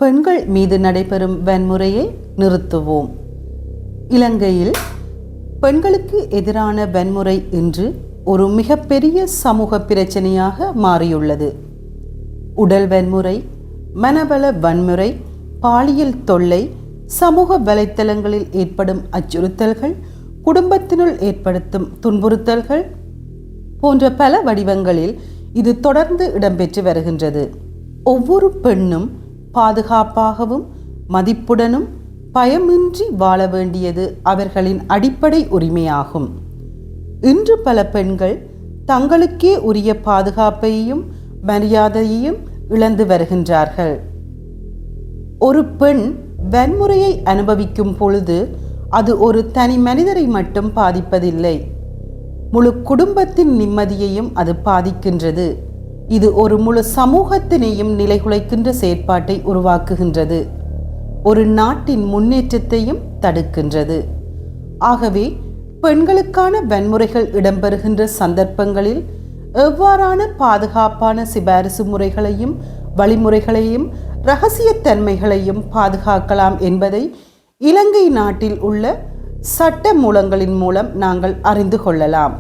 பெண்கள் மீது நடைபெறும் வன்முறையை நிறுத்துவோம். இலங்கையில் பெண்களுக்கு எதிரான வன்முறை இன்று ஒரு மிகப்பெரிய சமூக பிரச்சனையாக மாறியுள்ளது. உடல் வன்முறை, மனவள வன்முறை, பாலியல் தொல்லை, சமூக வலைத்தளங்களில் ஏற்படும் அச்சுறுத்தல்கள், குடும்பத்தினுள் ஏற்படுத்தும் துன்புறுத்தல்கள் போன்ற பல வடிவங்களில் இது தொடர்ந்து இடம்பெற்று வருகின்றது. ஒவ்வொரு பெண்ணும் பாதுகாப்பாகவும் மதிப்புடனும் பயமின்றி வாழ வேண்டியது அவர்களின் அடிப்படை உரிமையாகும். இன்று பல பெண்கள் தங்களுக்கே உரிய பாதுகாப்பையும் மரியாதையையும் இழந்து வருகின்றார்கள். ஒரு பெண் வன்முறையை அனுபவிக்கும் பொழுது அது ஒரு தனி மனிதரை மட்டும் பாதிப்பதில்லை, முழு குடும்பத்தின் நிம்மதியையும் அது பாதிக்கின்றது. இது ஒரு முழு சமூகத்தினையும் நிலைகுலைக்கின்ற செயற்பாட்டை உருவாக்குகின்றது. ஒரு நாட்டின் முன்னேற்றத்தையும் தடுக்கின்றது. ஆகவே பெண்களுக்கான வன்முறைகள் இடம்பெறுகின்ற சந்தர்ப்பங்களில் எவ்வாறான பாதுகாப்பான சிபாரிசு முறைகளையும் வழிமுறைகளையும் இரகசியத்தன்மைகளையும் பாதுகாக்கலாம் என்பதை இலங்கை நாட்டில் உள்ள சட்ட மூலங்களின் மூலம் நாங்கள் அறிந்து கொள்ளலாம்.